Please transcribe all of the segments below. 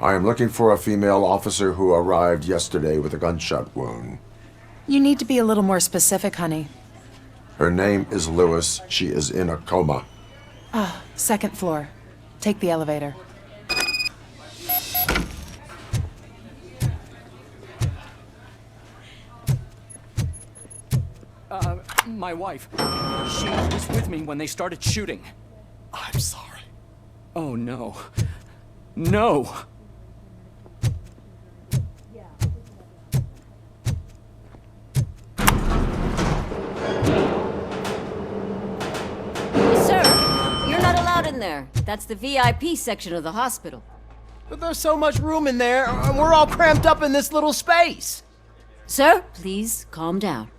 I am looking for a female officer who arrived yesterday with a gunshot wound. You need to be a little more specific, honey. Her name is Lewis. She is in a coma. Ah, second floor. Take the elevator. My wife. She was with me when they started shooting. I'm sorry. Oh, no. No! Sir, you're not allowed in there. That's the VIP section of the hospital. But there's so much room in there, and we're all cramped up in this little space. Sir, please calm down.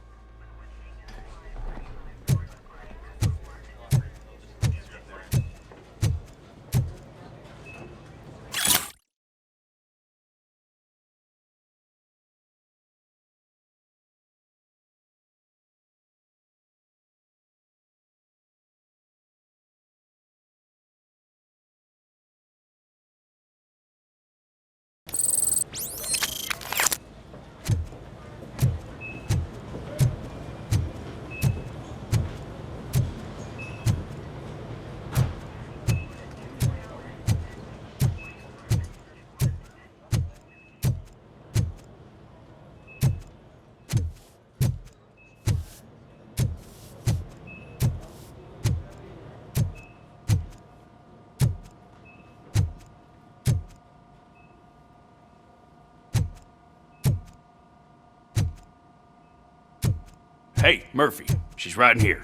Hey, Murphy. She's right in here.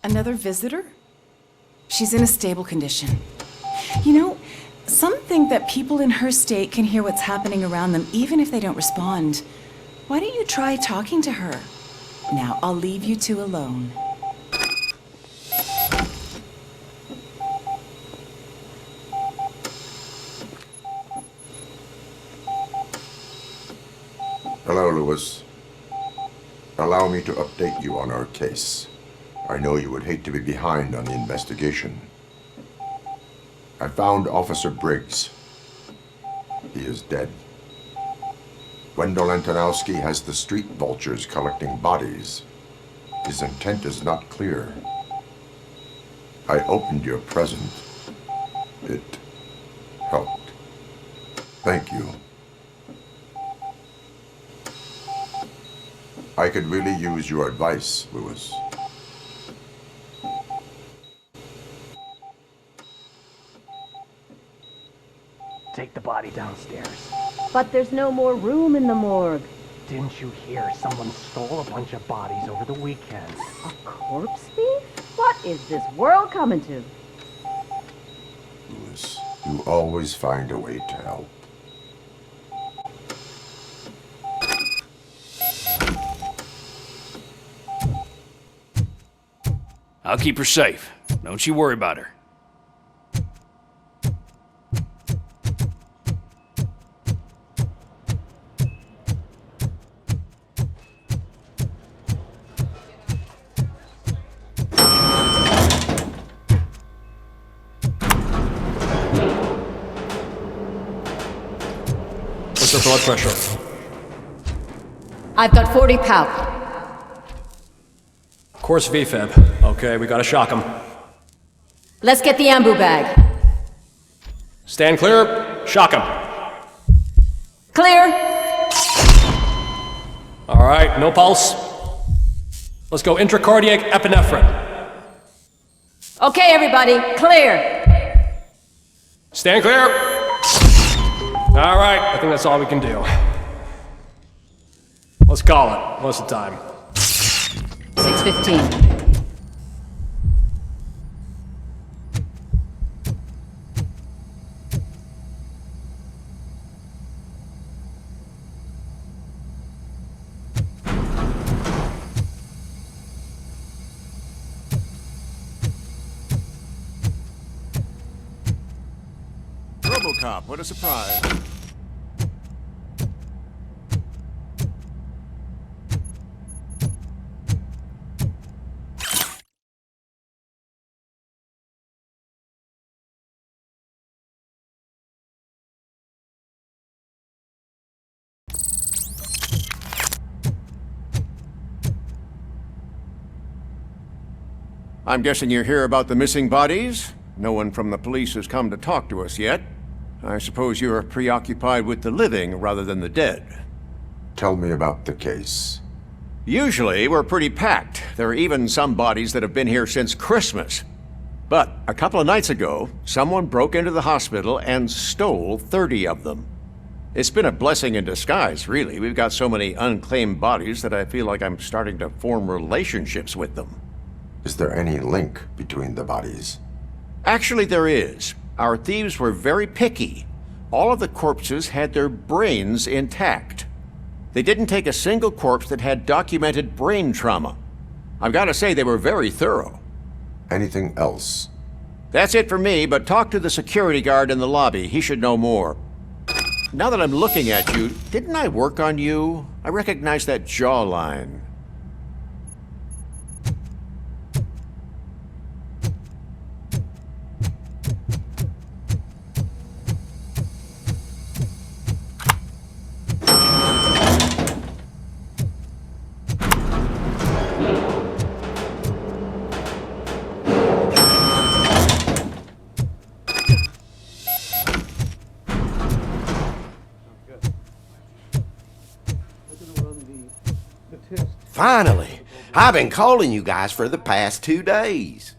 Another visitor? She's in a stable condition. You know, some think that people in her state can hear what's happening around them even if they don't respond. Why don't you try talking to her? Now, I'll leave you two alone. Hello, Lewis. Allow me to update you on our case. I know you would hate to be behind on the investigation. I found Officer Briggs. He is dead. Wendell Antonowski has the street vultures collecting bodies. His intent is not clear. I opened your present. It helped. Thank you. I could really use your advice, Lewis. Take the body downstairs. But there's no more room in the morgue. Didn't you hear someone stole a bunch of bodies over the weekend? A corpse thief? What is this world coming to? Lewis, you always find a way to help. I'll keep her safe. Don't you worry about her. What's the blood pressure? I've got 40 power. Course VFib. Okay, we gotta shock him. Let's get the ambu bag. Stand clear, shock him. Clear. All right, no pulse. Let's go intracardiac epinephrine. Okay, everybody, clear. Stand clear. All right, I think that's all we can do. Let's call it. What's the time? 6:15. RoboCop, what a surprise. I'm guessing you're here about the missing bodies? No one from the police has come to talk to us yet. I suppose you're preoccupied with the living rather than the dead. Tell me about the case. Usually, we're pretty packed. There are even some bodies that have been here since Christmas. But a couple of nights ago, someone broke into the hospital and stole 30 of them. It's been a blessing in disguise, really. We've got so many unclaimed bodies that I feel like I'm starting to form relationships with them. Is there any link between the bodies? Actually, there is. Our thieves were very picky. All of the corpses had their brains intact. They didn't take a single corpse that had documented brain trauma. I've got to say, they were very thorough. Anything else? That's it for me, but talk to the security guard in the lobby. He should know more. Now that I'm looking at you, didn't I work on you? I recognize that jawline. Finally! I've been calling you guys for the past 2 days.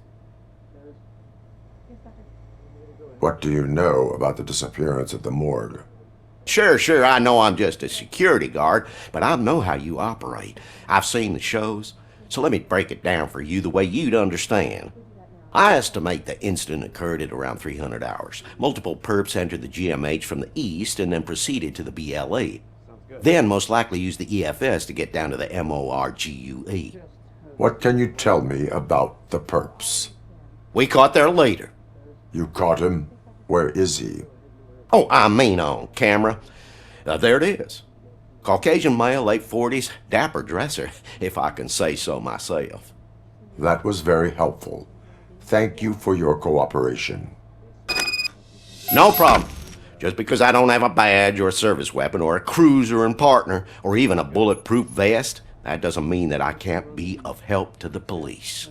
What do you know about the disappearance at the morgue? Sure, I know I'm just a security guard, but I know how you operate. I've seen the shows, so let me break it down for you the way you'd understand. I estimate the incident occurred at around 300 hours. Multiple perps entered the GMH from the east and then proceeded to the BLE. Then most likely used the EFS to get down to the MORGUE. What can you tell me about the perps? We caught their leader. You caught him? Where is he? Oh, I mean on camera. There it is. Caucasian male, late 40s, dapper dresser, if I can say so myself. That was very helpful. Thank you for your cooperation. No problem. Just because I don't have a badge or a service weapon or a cruiser and partner or even a bulletproof vest, that doesn't mean that I can't be of help to the police.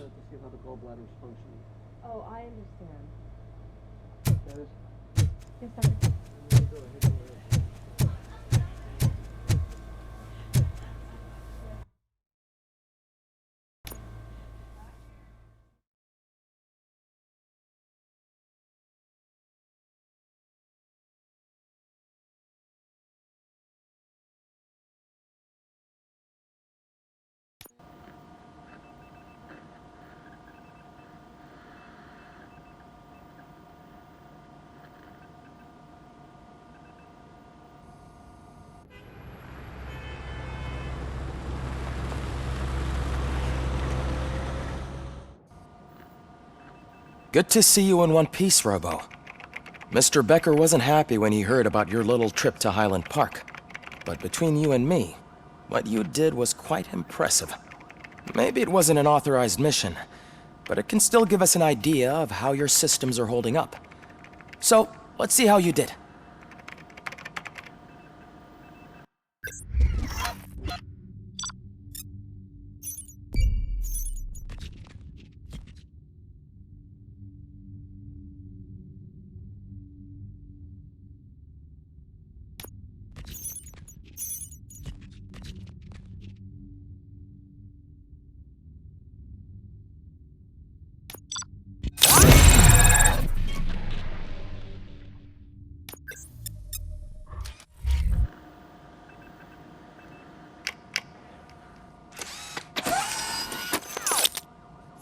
Oh, I understand. Yes, Doctor. Good to see you in one piece, Robo. Mr. Becker wasn't happy when he heard about your little trip to Highland Park. But between you and me, what you did was quite impressive. Maybe it wasn't an authorized mission, but it can still give us an idea of how your systems are holding up. So, let's see how you did.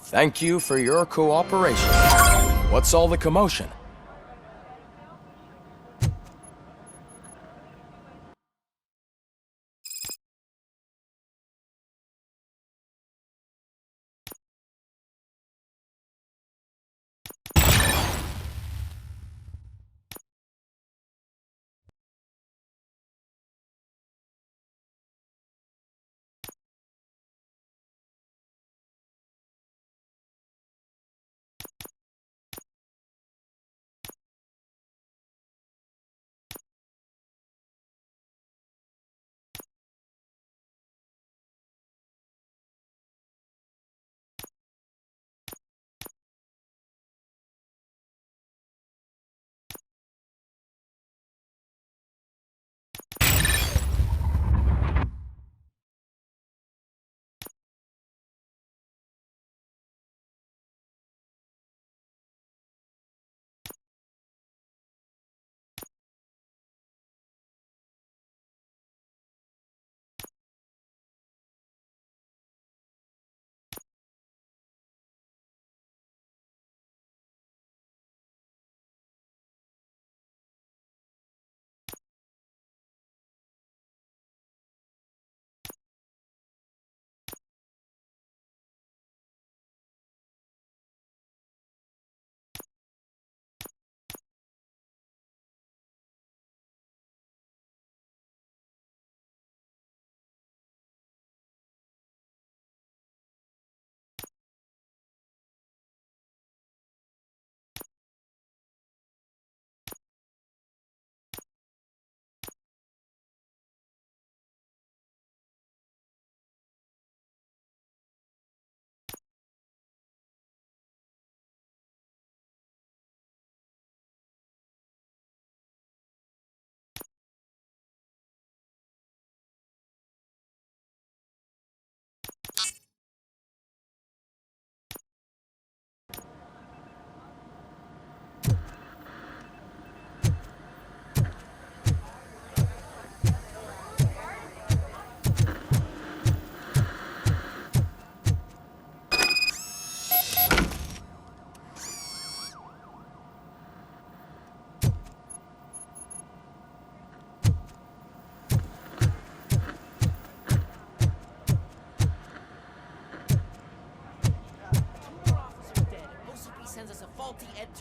Thank you for your cooperation. What's all the commotion?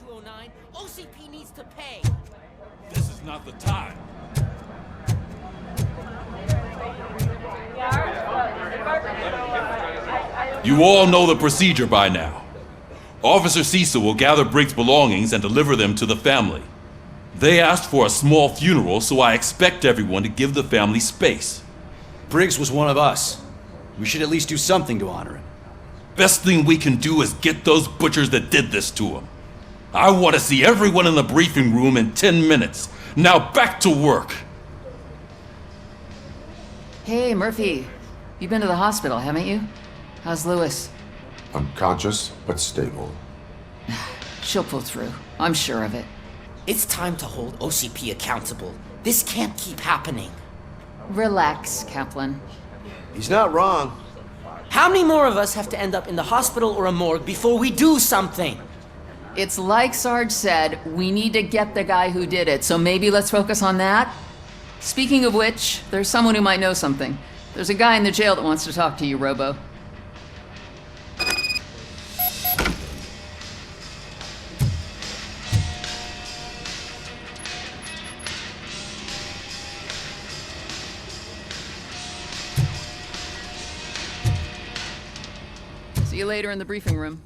209. OCP needs to pay. This is not the time. You all know the procedure by now. Officer Cecil will gather Briggs' belongings and deliver them to the family. They asked for a small funeral, so I expect everyone to give the family space. Briggs was one of us. We should at least do something to honor him. Best thing we can do is get those butchers that did this to him. I want to see everyone in the briefing room in 10 minutes. Now back to work. Hey, Murphy. You've been to the hospital, haven't you? How's Lewis? Unconscious, but stable. She'll pull through. I'm sure of it. It's time to hold OCP accountable. This can't keep happening. Relax, Kaplan. He's not wrong. How many more of us have to end up in the hospital or a morgue before we do something? It's like Sarge said, we need to get the guy who did it, so maybe let's focus on that? Speaking of which, there's someone who might know something. There's a guy in the jail that wants to talk to you, Robo. See you later in the briefing room.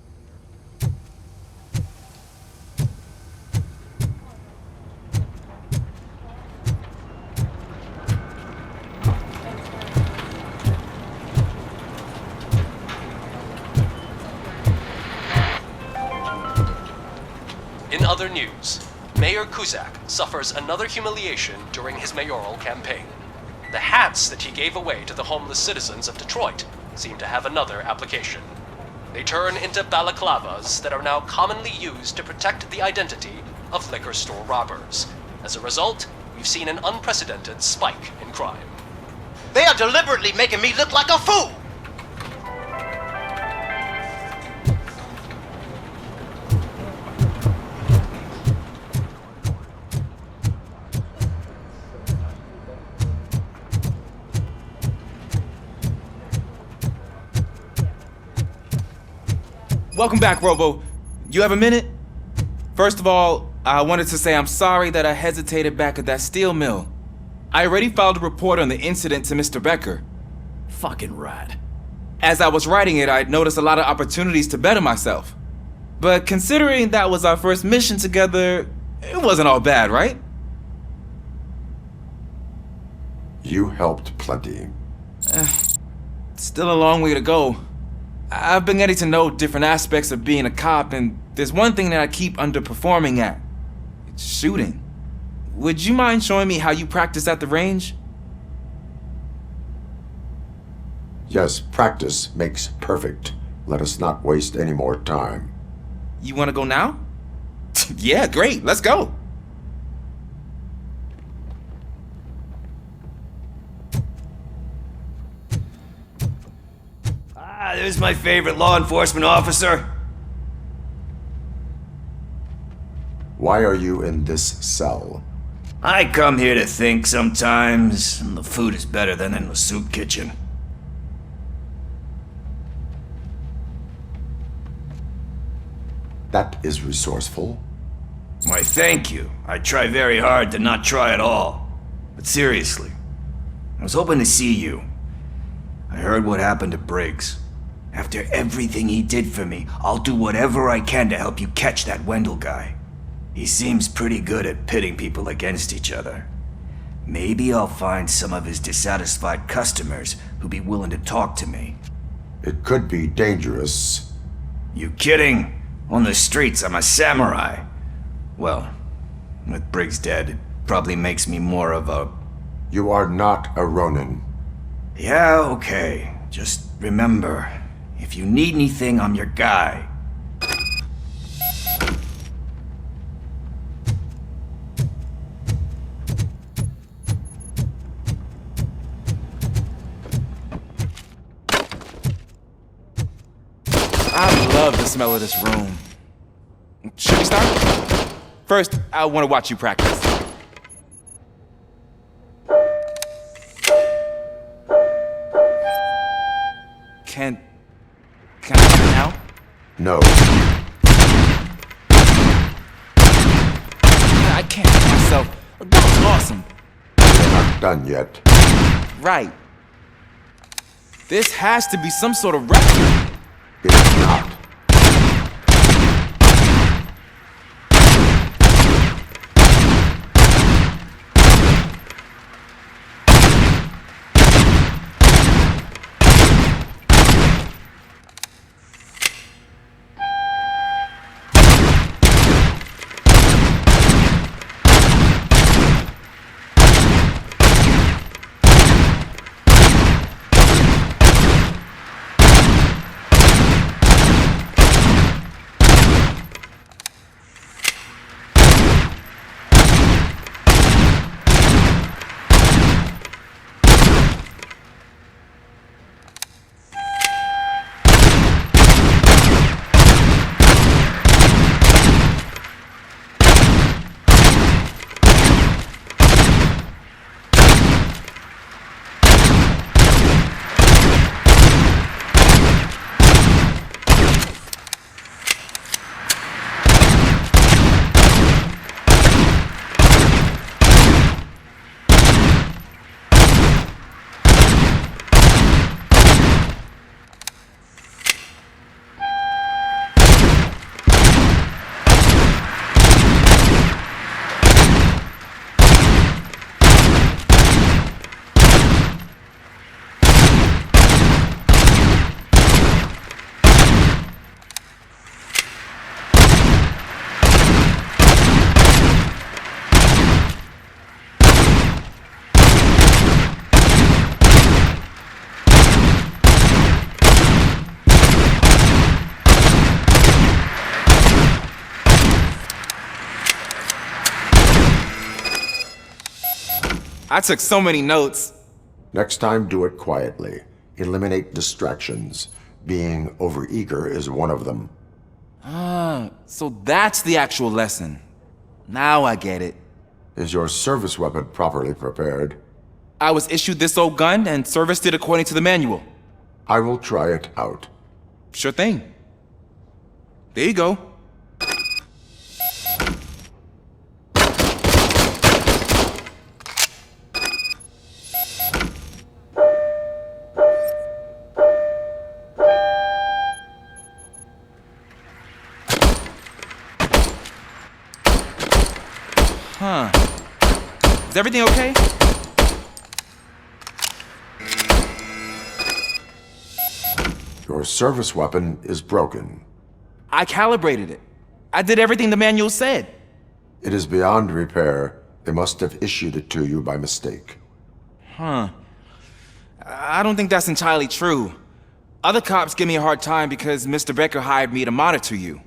In other news, Mayor Kuzak suffers another humiliation during his mayoral campaign. The hats that he gave away to the homeless citizens of Detroit seem to have another application. They turn into balaclavas that are now commonly used to protect the identity of liquor store robbers. As a result, we've seen an unprecedented spike in crime. They are deliberately making me look like a fool! Welcome back, Robo. You have a minute? First of all, I wanted to say I'm sorry that I hesitated back at that steel mill. I already filed a report on the incident to Mr. Becker. Fucking rad. As I was writing it, I'd noticed a lot of opportunities to better myself. But considering that was our first mission together, it wasn't all bad, right? You helped plenty. Still a long way to go. I've been getting to know different aspects of being a cop, and there's one thing that I keep underperforming at. It's shooting. Would you mind showing me how you practice at the range? Yes, practice makes perfect. Let us not waste any more time. You want to go now? Yeah, great, let's go. There's my favorite law enforcement officer. Why are you in this cell? I come here to think sometimes, and the food is better than in the soup kitchen. That is resourceful. Why, thank you. I try very hard to not try at all. But seriously, I was hoping to see you. I heard what happened to Briggs. After everything he did for me, I'll do whatever I can to help you catch that Wendell guy. He seems pretty good at pitting people against each other. Maybe I'll find some of his dissatisfied customers who'd be willing to talk to me. It could be dangerous. You kidding? On the streets, I'm a samurai. Well, with Briggs dead, it probably makes me more of a... You are not a Ronin. Yeah, okay. Just remember, if you need anything, I'm your guy. I love the smell of this room. Should we start? First, I want to watch you practice. Can I do it now? No. yourself. That was awesome. We're not done yet. Right. This has to be some sort of record. It's not. I took so many notes. Next time, do it quietly. Eliminate distractions. Being overeager is one of them. Ah, so that's the actual lesson. Now I get it. Is your service weapon properly prepared? I was issued this old gun and serviced it according to the manual. I will try it out. Sure thing. There you go. Huh. Is everything okay? Your service weapon is broken. I calibrated it. I did everything the manual said. It is beyond repair. They must have issued it to you by mistake. Huh. I don't think that's entirely true. Other cops give me a hard time because Mr. Becker hired me to monitor you.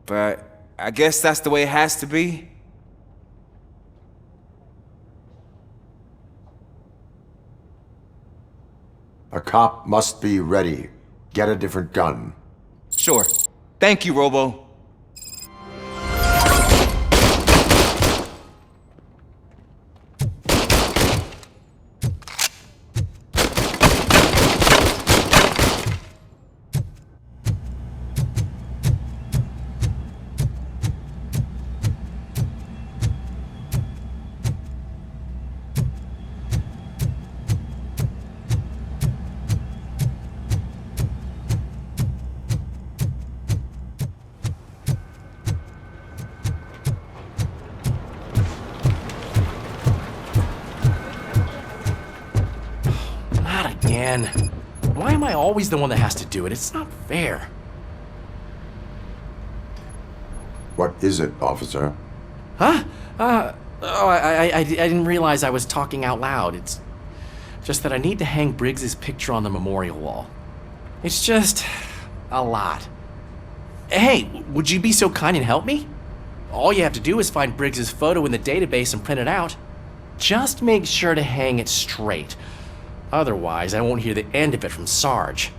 But I guess that's the way it has to be. A cop must be ready. Get a different gun. Sure. Thank you, Robo. Man, why am I always the one that has to do it? It's not fair. What is it, officer? Huh? I didn't realize I was talking out loud. It's just that I need to hang Briggs's picture on the memorial wall. It's just a lot. Hey, would you be so kind and help me? All you have to do is find Briggs's photo in the database and print it out. Just make sure to hang it straight. Otherwise, I won't hear the end of it from Sarge.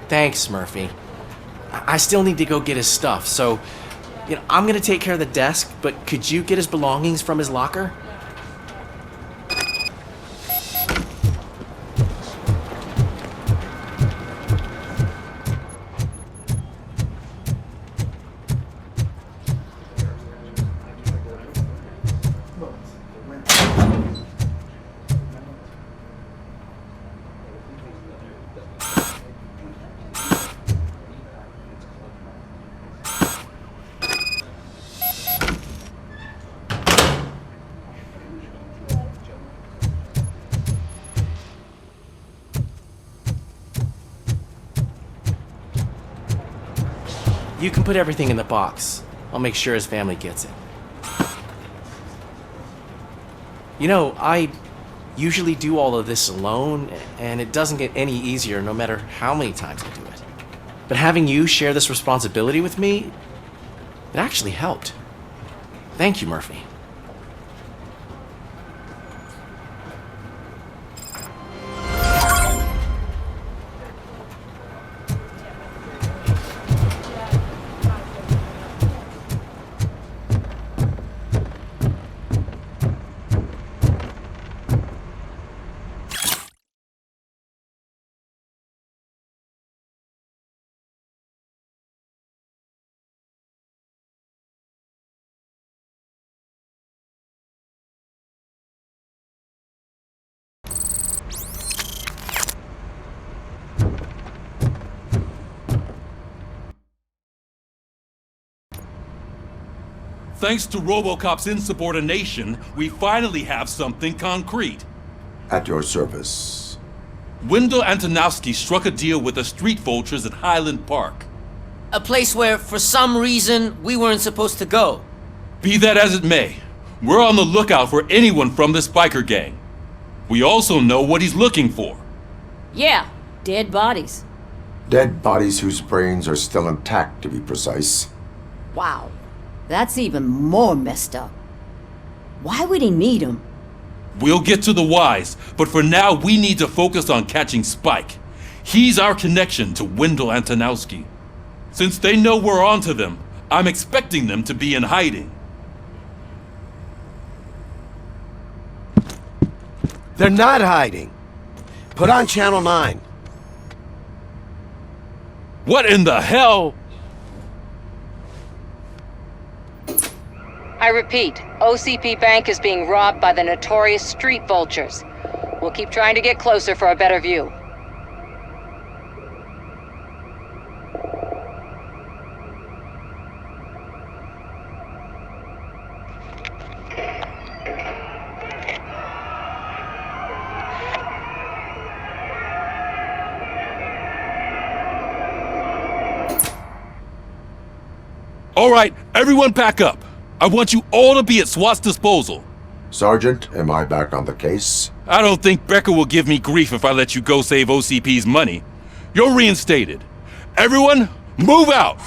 Thanks, Murphy. I still need to go get his stuff, so, I'm gonna take care of the desk, but could you get his belongings from his locker? You can put everything in the box. I'll make sure his family gets it. I usually do all of this alone, and it doesn't get any easier no matter how many times I do it. But having you share this responsibility with me, it actually helped. Thank you, Murphy. Thanks to RoboCop's insubordination, we finally have something concrete. At your service. Wendell Antonowski struck a deal with the street vultures at Highland Park. A place where, for some reason, we weren't supposed to go. Be that as it may, we're on the lookout for anyone from this biker gang. We also know what he's looking for. Yeah, dead bodies. Dead bodies whose brains are still intact, to be precise. Wow, that's even more messed up. Why would he need them? We'll get to the whys, but for now we need to focus on catching Spike. He's our connection to Wendell Antonowski. Since they know we're onto them, I'm expecting them to be in hiding. They're not hiding. Put on Channel 9. What in the hell? I repeat, OCP Bank is being robbed by the notorious street vultures. We'll keep trying to get closer for a better view. All right, everyone pack up. I want you all to be at SWAT's disposal. Sergeant, am I back on the case? I don't think Becker will give me grief if I let you go save OCP's money. You're reinstated. Everyone, move out!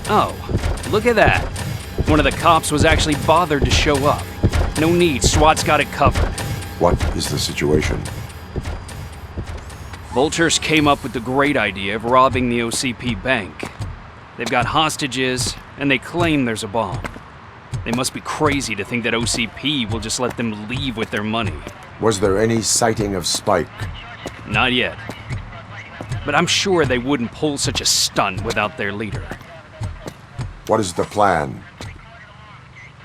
Oh, look at that. One of the cops was actually bothered to show up. No need, SWAT's got it covered. What is the situation? Vultures came up with the great idea of robbing the OCP bank. They've got hostages, and they claim there's a bomb. They must be crazy to think that OCP will just let them leave with their money. Was there any sighting of Spike? Not yet. But I'm sure they wouldn't pull such a stunt without their leader. What is the plan?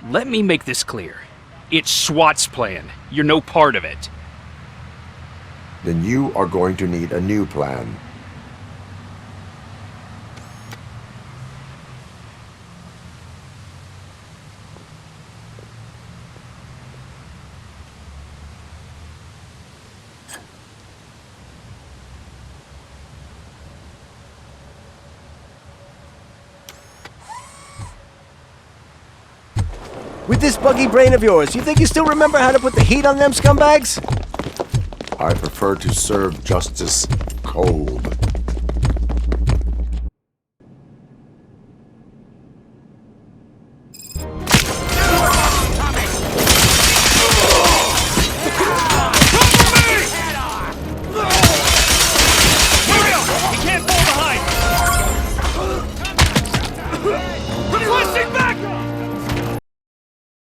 Let me make this clear. It's SWAT's plan. You're no part of it. Then you are going to need a new plan. With this buggy brain of yours, you think you still remember how to put the heat on them scumbags? I prefer to serve justice cold.